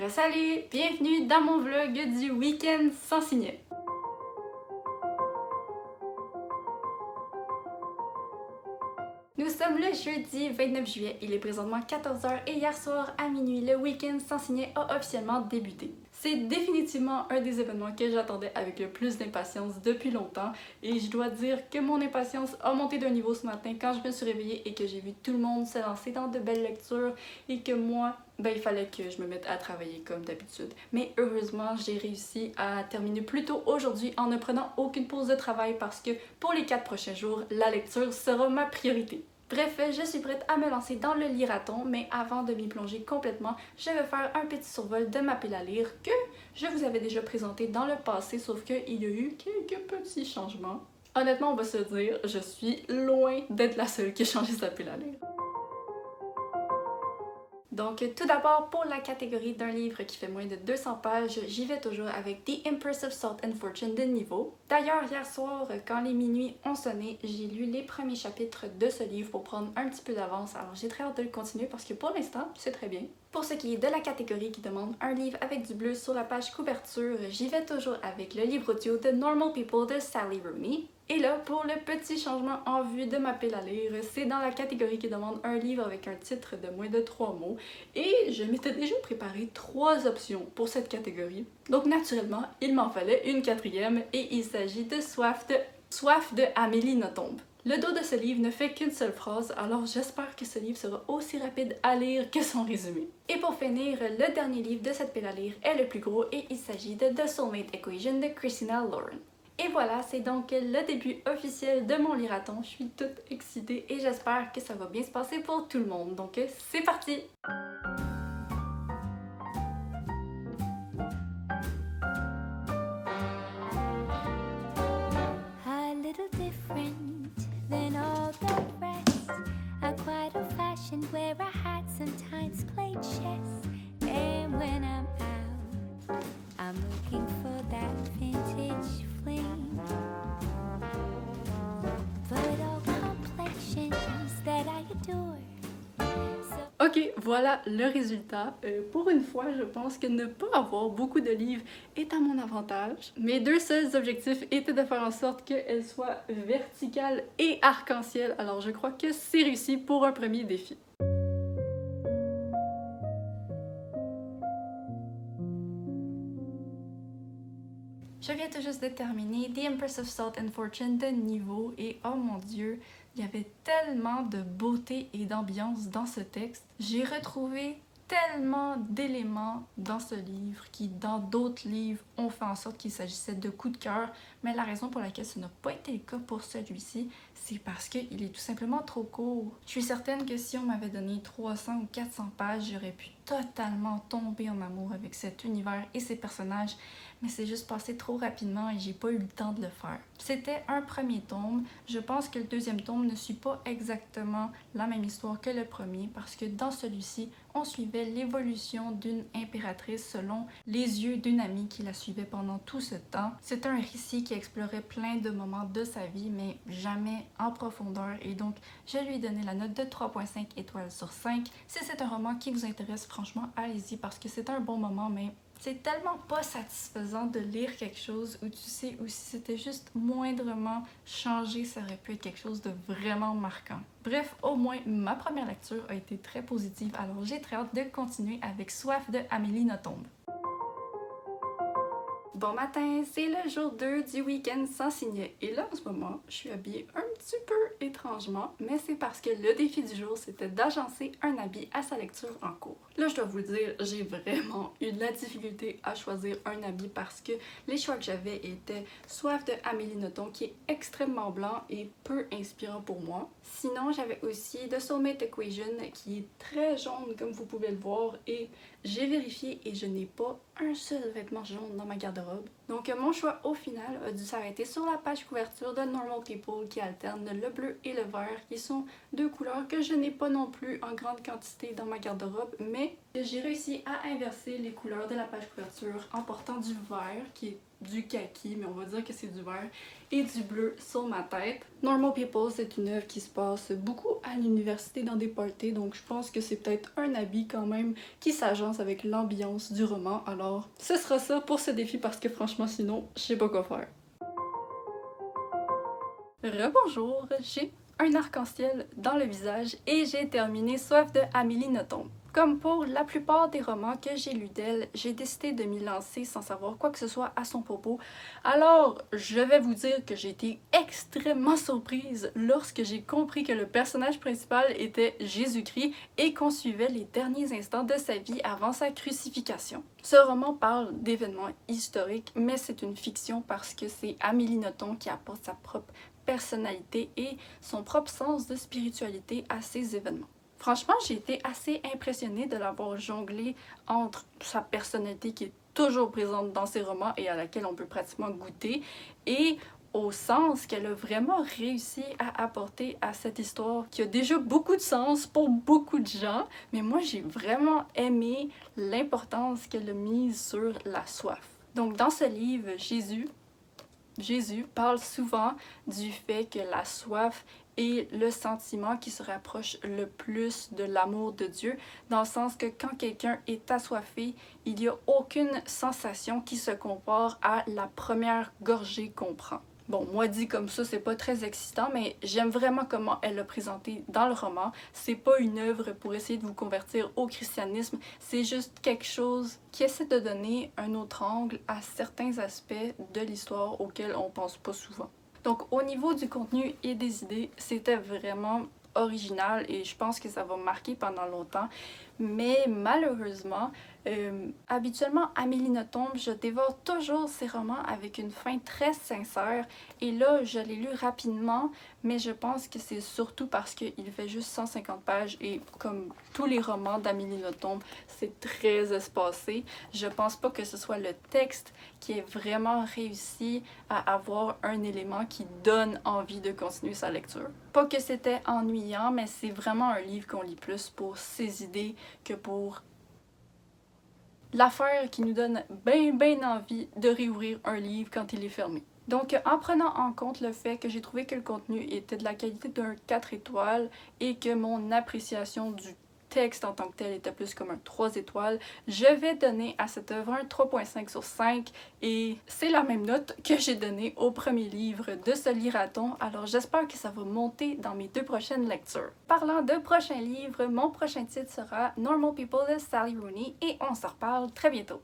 Salut! Bienvenue dans mon vlog du week-end sans signet. Nous sommes le jeudi 29 juillet, il est présentement 14h et hier soir à minuit, le week-end sans signet a officiellement débuté. C'est définitivement un des événements que j'attendais avec le plus d'impatience depuis longtemps et je dois dire que mon impatience a monté d'un niveau ce matin quand je me suis réveillée et que j'ai vu tout le monde se lancer dans de belles lectures et que moi, il fallait que je me mette à travailler comme d'habitude. Mais heureusement, j'ai réussi à terminer plus tôt aujourd'hui en ne prenant aucune pause de travail parce que pour les 4 prochains jours, la lecture sera ma priorité. Bref, je suis prête à me lancer dans le liraton, mais avant de m'y plonger complètement, je vais faire un petit survol de ma pile à lire que je vous avais déjà présenté dans le passé, sauf qu'il y a eu quelques petits changements. Honnêtement, on va se dire, je suis loin d'être la seule qui a changé sa pile à lire. Donc tout d'abord, pour la catégorie d'un livre qui fait moins de 200 pages, j'y vais toujours avec The Empress of Salt and Fortune de Niveau. D'ailleurs, hier soir, quand les minuit ont sonné, j'ai lu les premiers chapitres de ce livre pour prendre un petit peu d'avance, alors j'ai très hâte de le continuer parce que pour l'instant, c'est très bien. Pour ce qui est de la catégorie qui demande un livre avec du bleu sur la page couverture, j'y vais toujours avec le livre audio The Normal People de Sally Rooney. Et là, pour le petit changement en vue de ma pile à lire, c'est dans la catégorie qui demande un livre avec un titre de moins de 3 mots. Et je m'étais déjà préparé 3 options pour cette catégorie. Donc naturellement, il m'en fallait une quatrième et il s'agit de Soif de Amélie Nothomb. Le dos de ce livre ne fait qu'une seule phrase, alors j'espère que ce livre sera aussi rapide à lire que son résumé. Et pour finir, le dernier livre de cette pile à lire est le plus gros et il s'agit de The Soulmate Equation de Christina Lauren. Et voilà, c'est donc le début officiel de mon liraton. Je suis toute excitée et j'espère que ça va bien se passer pour tout le monde. Donc c'est parti! A little different than all the rest. I'm quite old-fashioned where I had sometimes played chess. And when I'm out, I'm looking for that vintage fling. But all complexions that I adore. Ok, voilà le résultat. Pour une fois, je pense que ne pas avoir beaucoup de livres est à mon avantage. Mes 2 seuls objectifs étaient de faire en sorte qu'elle soit verticale et arc-en-ciel, alors je crois que c'est réussi pour un premier défi. Je viens tout juste de terminer The Empress of Salt and Fortune de Niveau et oh mon dieu, il y avait tellement de beauté et d'ambiance dans ce texte. J'ai retrouvé tellement d'éléments dans ce livre qui, dans d'autres livres, ont fait en sorte qu'il s'agissait de coups de cœur, mais la raison pour laquelle ce n'a pas été le cas pour celui-ci, c'est parce qu'il est tout simplement trop court. Je suis certaine que si on m'avait donné 300 ou 400 pages, j'aurais pu totalement tomber en amour avec cet univers et ses personnages, mais c'est juste passé trop rapidement et j'ai pas eu le temps de le faire. C'était un premier tome. Je pense que le deuxième tome ne suit pas exactement la même histoire que le premier parce que dans celui-ci, on suivait l'évolution d'une impératrice selon les yeux d'une amie qui la suivait pendant tout ce temps. C'est un récit qui explorait plein de moments de sa vie, mais jamais en profondeur et donc je lui ai donné la note de 3.5 étoiles sur 5. Si c'est un roman qui vous intéresse, franchement, allez-y parce que c'est un bon moment, mais c'est tellement pas satisfaisant de lire quelque chose où tu sais, ou si c'était juste moindrement changé, ça aurait pu être quelque chose de vraiment marquant. Bref, au moins, ma première lecture a été très positive, alors j'ai très hâte de continuer avec Soif de Amélie Nothomb. Bon matin, c'est le jour 2 du week-end sans signet. Et là, en ce moment, je suis habillée un petit peu étrangement, mais c'est parce que le défi du jour, c'était d'agencer un habit à sa lecture en cours. Là, je dois vous dire, j'ai vraiment eu de la difficulté à choisir un habit parce que les choix que j'avais étaient Soif de Amélie Nothomb, qui est extrêmement blanc et peu inspirant pour moi. Sinon, j'avais aussi The Soulmate Equation, qui est très jaune, comme vous pouvez le voir, et j'ai vérifié et je n'ai pas un seul vêtement jaune dans ma garde-robe. Donc mon choix au final a dû s'arrêter sur la page couverture de Normal People qui alterne alterne le bleu et le vert, qui sont deux couleurs que je n'ai pas non plus en grande quantité dans ma garde-robe, mais j'ai réussi à inverser les couleurs de la page couverture en portant du vert, qui est du kaki, mais on va dire que c'est du vert, et du bleu sur ma tête. Normal People, c'est une œuvre qui se passe beaucoup à l'université dans des parties, donc je pense que c'est peut-être un habit quand même qui s'agence avec l'ambiance du roman. Alors, ce sera ça pour ce défi parce que franchement, sinon, je sais pas quoi faire. Rebonjour, j'ai un arc-en-ciel dans le visage et j'ai terminé Soif de Amélie Nothomb. Comme pour la plupart des romans que j'ai lus d'elle, j'ai décidé de m'y lancer sans savoir quoi que ce soit à son propos. Alors, je vais vous dire que j'ai été extrêmement surprise lorsque j'ai compris que le personnage principal était Jésus-Christ et qu'on suivait les derniers instants de sa vie avant sa crucifixion. Ce roman parle d'événements historiques, mais c'est une fiction parce que c'est Amélie Nothomb qui apporte sa propre personnalité et son propre sens de spiritualité à ces événements. Franchement, j'ai été assez impressionnée de l'avoir jonglé entre sa personnalité qui est toujours présente dans ses romans et à laquelle on peut pratiquement goûter, et au sens qu'elle a vraiment réussi à apporter à cette histoire qui a déjà beaucoup de sens pour beaucoup de gens, mais moi j'ai vraiment aimé l'importance qu'elle a mise sur la soif. Donc dans ce livre, Jésus parle souvent du fait que la soif est le sentiment qui se rapproche le plus de l'amour de Dieu, dans le sens que quand quelqu'un est assoiffé, il n'y a aucune sensation qui se compare à la première gorgée qu'on prend. Bon, moi dit comme ça, c'est pas très excitant, mais j'aime vraiment comment elle l'a présenté dans le roman. C'est pas une œuvre pour essayer de vous convertir au christianisme, c'est juste quelque chose qui essaie de donner un autre angle à certains aspects de l'histoire auxquels on pense pas souvent. Donc au niveau du contenu et des idées, c'était vraiment original et je pense que ça va marquer pendant longtemps. Mais malheureusement, habituellement, Amélie Nothomb, je dévore toujours ses romans avec une fin très sincère. Et là, je l'ai lu rapidement, mais je pense que c'est surtout parce qu'il fait juste 150 pages et comme tous les romans d'Amélie Nothomb, c'est très espacé. Je pense pas que ce soit le texte qui ait vraiment réussi à avoir un élément qui donne envie de continuer sa lecture. Pas que c'était ennuyant, mais c'est vraiment un livre qu'on lit plus pour ses idées que pour l'affaire qui nous donne bien envie de réouvrir un livre quand il est fermé. Donc, en prenant en compte le fait que j'ai trouvé que le contenu était de la qualité d'un 4 étoiles et que mon appréciation du texte en tant que tel était plus comme un 3 étoiles, je vais donner à cette œuvre un 3.5 sur 5 et c'est la même note que j'ai donnée au premier livre de ce liraton, alors j'espère que ça va monter dans mes 2 prochaines lectures. Parlant de prochains livres, mon prochain titre sera Normal People de Sally Rooney et on se reparle très bientôt.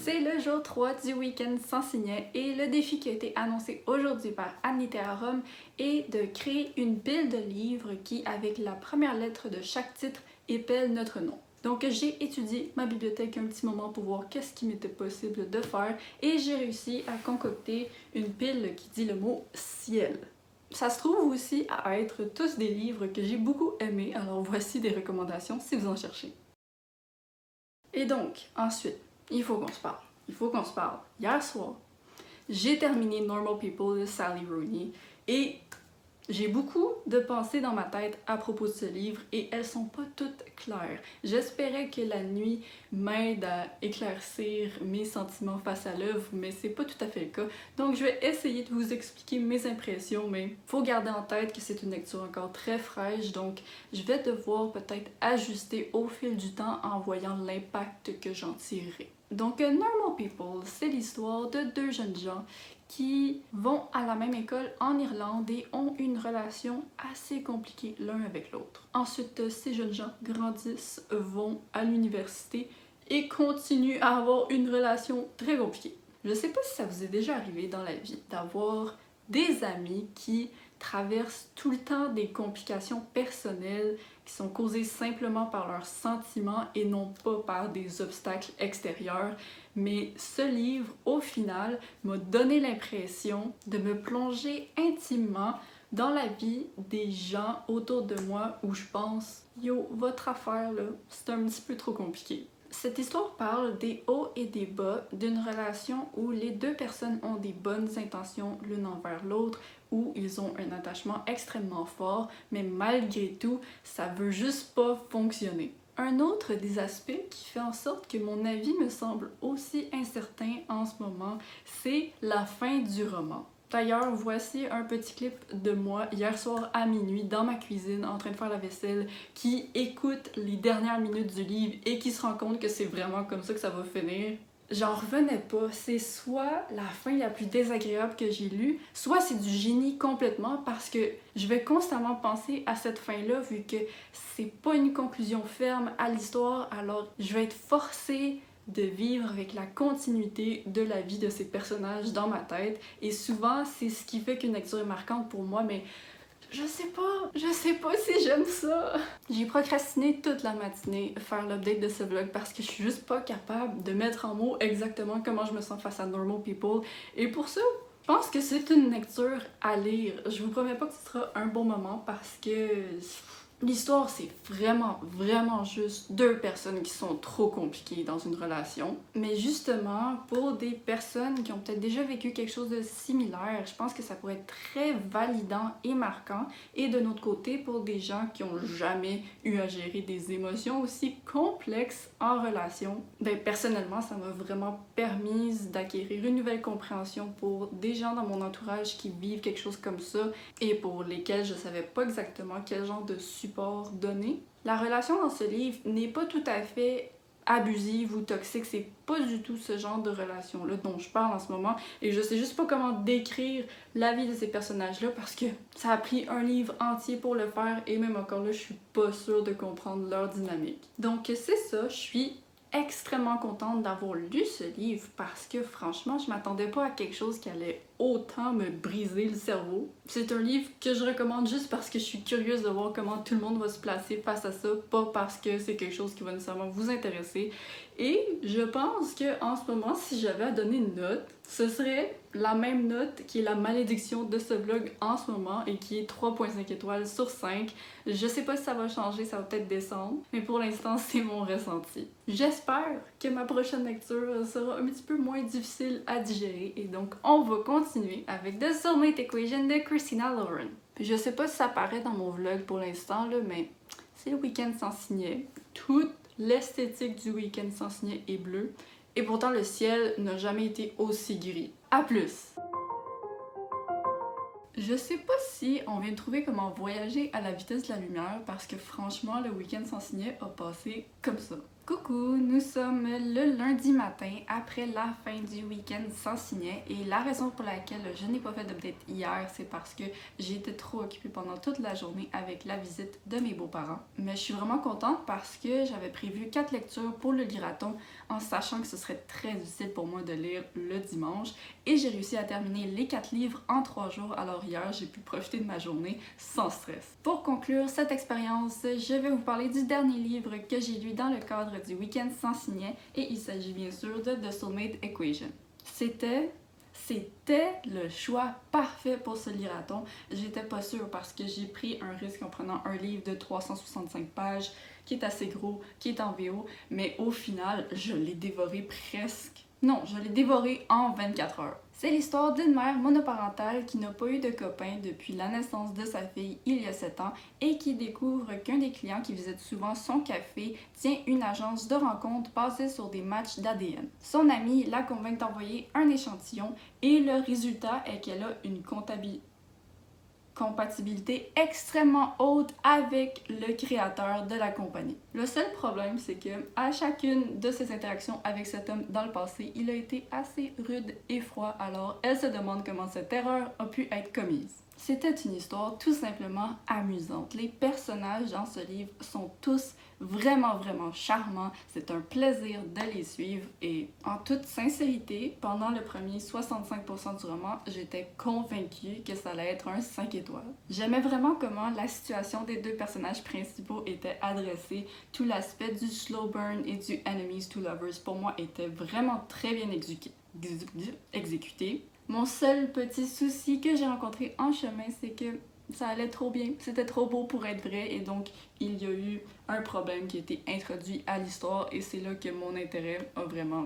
C'est le jour 3 du week-end sans signet et le défi qui a été annoncé aujourd'hui par Anne Littérarum est de créer une pile de livres qui, avec la première lettre de chaque titre, épelle notre nom. Donc j'ai étudié ma bibliothèque un petit moment pour voir qu'est-ce qui m'était possible de faire et j'ai réussi à concocter une pile qui dit le mot ciel. Ça se trouve aussi à être tous des livres que j'ai beaucoup aimés, alors voici des recommandations si vous en cherchez. Et donc, ensuite, il faut qu'on se parle. Il faut qu'on se parle. Hier soir, j'ai terminé Normal People de Sally Rooney et j'ai beaucoup de pensées dans ma tête à propos de ce livre et elles sont pas toutes claires. J'espérais que la nuit m'aide à éclaircir mes sentiments face à l'œuvre, mais c'est pas tout à fait le cas. Donc je vais essayer de vous expliquer mes impressions, mais faut garder en tête que c'est une lecture encore très fraîche, donc je vais devoir peut-être ajuster au fil du temps en voyant l'impact que j'en tirerai. Donc Normal People, c'est l'histoire de 2 jeunes gens qui vont à la même école en Irlande et ont une relation assez compliquée l'un avec l'autre. Ensuite, ces jeunes gens grandissent, vont à l'université et continuent à avoir une relation très compliquée. Je sais pas si ça vous est déjà arrivé dans la vie d'avoir des amis qui traversent tout le temps des complications personnelles qui sont causées simplement par leurs sentiments et non pas par des obstacles extérieurs. Mais ce livre, au final, m'a donné l'impression de me plonger intimement dans la vie des gens autour de moi où je pense « Yo, votre affaire là, c'est un petit peu trop compliqué ». Cette histoire parle des hauts et des bas d'une relation où les deux personnes ont des bonnes intentions l'une envers l'autre, où ils ont un attachement extrêmement fort, mais malgré tout, ça veut juste pas fonctionner. Un autre des aspects qui fait en sorte que mon avis me semble aussi incertain en ce moment, c'est la fin du roman. D'ailleurs, voici un petit clip de moi hier soir à minuit dans ma cuisine en train de faire la vaisselle qui écoute les dernières minutes du livre et qui se rend compte que c'est vraiment comme ça que ça va finir. J'en revenais pas. C'est soit la fin la plus désagréable que j'ai lue, soit c'est du génie complètement parce que je vais constamment penser à cette fin-là vu que c'est pas une conclusion ferme à l'histoire, alors je vais être forcée de vivre avec la continuité de la vie de ces personnages dans ma tête et souvent c'est ce qui fait qu'une lecture est marquante pour moi, mais je sais pas si j'aime ça. J'ai procrastiné toute la matinée faire l'update de ce vlog parce que je suis juste pas capable de mettre en mots exactement comment je me sens face à Normal People et pour ça, je pense que c'est une lecture à lire. Je vous promets pas que ce sera un bon moment parce que l'histoire, c'est vraiment juste deux personnes qui sont trop compliquées dans une relation. Mais justement, pour des personnes qui ont peut-être déjà vécu quelque chose de similaire, je pense que ça pourrait être très validant et marquant. Et de notre côté, pour des gens qui ont jamais eu à gérer des émotions aussi complexes en relation, ben personnellement, ça m'a vraiment permis d'acquérir une nouvelle compréhension pour des gens dans mon entourage qui vivent quelque chose comme ça et pour lesquels je savais pas exactement quel genre de support donné. La relation dans ce livre n'est pas tout à fait abusive ou toxique, c'est pas du tout ce genre de relation-là dont je parle en ce moment et je sais juste pas comment décrire la vie de ces personnages-là parce que ça a pris un livre entier pour le faire et même encore là, je suis pas sûre de comprendre leur dynamique. Donc c'est ça, je suis extrêmement contente d'avoir lu ce livre parce que franchement, je m'attendais pas à quelque chose qui allait autant me briser le cerveau. C'est un livre que je recommande juste parce que je suis curieuse de voir comment tout le monde va se placer face à ça, pas parce que c'est quelque chose qui va nécessairement vous intéresser. Et je pense que en ce moment, si j'avais à donner une note, ce serait la même note qui est la malédiction de ce vlog en ce moment et qui est 3.5 étoiles sur 5. Je sais pas si ça va changer, ça va peut-être descendre, mais pour l'instant, c'est mon ressenti. J'espère que ma prochaine lecture sera un petit peu moins difficile à digérer et donc on va continuer avec The Soulmate Equation de Christina Lauren. Puis je sais pas si ça paraît dans mon vlog pour l'instant, là, mais c'est le week-end sans signet. Toute l'esthétique du week-end sans signet est bleue et pourtant le ciel n'a jamais été aussi gris. À plus! Je sais pas si on vient de trouver comment voyager à la vitesse de la lumière parce que franchement, le week-end sans signet a passé comme ça. Coucou, nous sommes le lundi matin après la fin du week-end sans signet et la raison pour laquelle je n'ai pas fait d'update hier, c'est parce que j'ai été trop occupée pendant toute la journée avec la visite de mes beaux-parents. Mais je suis vraiment contente parce que j'avais prévu 4 lectures pour le liraton en sachant que ce serait très difficile pour moi de lire le dimanche et j'ai réussi à terminer les 4 livres en 3 jours, alors hier j'ai pu profiter de ma journée sans stress. Pour conclure cette expérience, je vais vous parler du dernier livre que j'ai lu dans le cadre du week-end sans signet et il s'agit bien sûr de The Soulmate Equation. C'était le choix parfait pour ce liraton. J'étais pas sûre parce que j'ai pris un risque en prenant un livre de 365 pages qui est assez gros, qui est en VO, mais au final, je l'ai dévoré presque. Non, je l'ai dévoré en 24 heures. C'est l'histoire d'une mère monoparentale qui n'a pas eu de copain depuis la naissance de sa fille il y a 7 ans et qui découvre qu'un des clients qui visite souvent son café tient une agence de rencontres basée sur des matchs d'ADN. Son ami la convainc d'envoyer un échantillon et le résultat est qu'elle a une compatibilité extrêmement haute avec le créateur de la compagnie. Le seul problème, c'est que à chacune de ses interactions avec cet homme dans le passé, il a été assez rude et froid, alors elle se demande comment cette erreur a pu être commise. C'était une histoire tout simplement amusante. Les personnages dans ce livre sont tous vraiment charmants. C'est un plaisir de les suivre et en toute sincérité, pendant le premier 65% du roman, j'étais convaincue que ça allait être un 5 étoiles. J'aimais vraiment comment la situation des deux personnages principaux était adressée. Tout l'aspect du slow burn et du enemies to lovers pour moi était vraiment très bien exécuté. Mon seul petit souci que j'ai rencontré en chemin, c'est que ça allait trop bien, c'était trop beau pour être vrai et donc il y a eu un problème qui a été introduit à l'histoire et c'est là que mon intérêt a vraiment...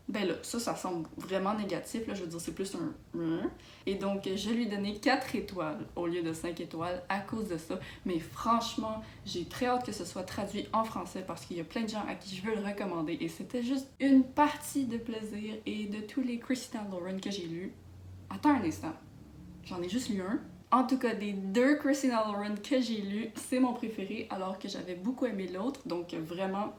Ben là, ça semble vraiment négatif, là, je veux dire, c'est plus un... Et donc, je lui ai donné 4 étoiles au lieu de 5 étoiles à cause de ça. Mais franchement, j'ai très hâte que ce soit traduit en français parce qu'il y a plein de gens à qui je veux le recommander. Et c'était juste une partie de plaisir et de tous les Christina Lauren que j'ai lus. Attends un instant, j'en ai juste lu un. En tout cas, des 2 Christina Lauren que j'ai lus, c'est mon préféré alors que j'avais beaucoup aimé l'autre. Donc vraiment...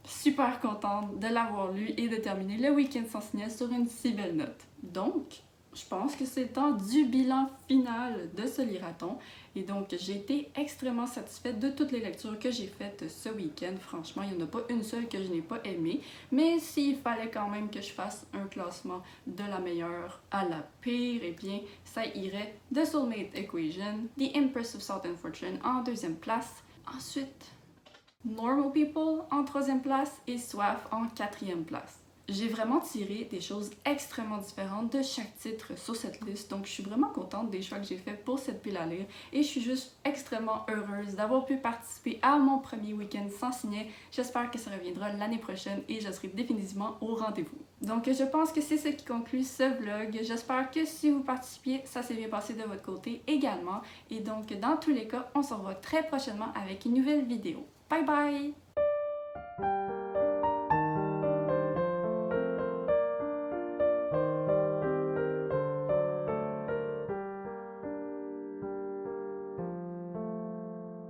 super contente de l'avoir lu et de terminer le week-end sans signer sur une si belle note. Donc, je pense que c'est le temps du bilan final de ce liraton. Et donc, j'ai été extrêmement satisfaite de toutes les lectures que j'ai faites ce week-end. Franchement, il n'y en a pas une seule que je n'ai pas aimée. Mais s'il fallait quand même que je fasse un classement de la meilleure à la pire, eh bien, ça irait The Soulmate Equation, The Empress of Salt and Fortune en 2e place. Ensuite... Normal People en 3e place et Soif en 4e place. J'ai vraiment tiré des choses extrêmement différentes de chaque titre sur cette liste, donc je suis vraiment contente des choix que j'ai faits pour cette pile à lire et je suis juste extrêmement heureuse d'avoir pu participer à mon premier week-end sans signer. J'espère que ça reviendra l'année prochaine et je serai définitivement au rendez-vous. Donc je pense que c'est ce qui conclut ce vlog. J'espère que si vous participiez, ça s'est bien passé de votre côté également. Et donc dans tous les cas, on se revoit très prochainement avec une nouvelle vidéo. Bye bye!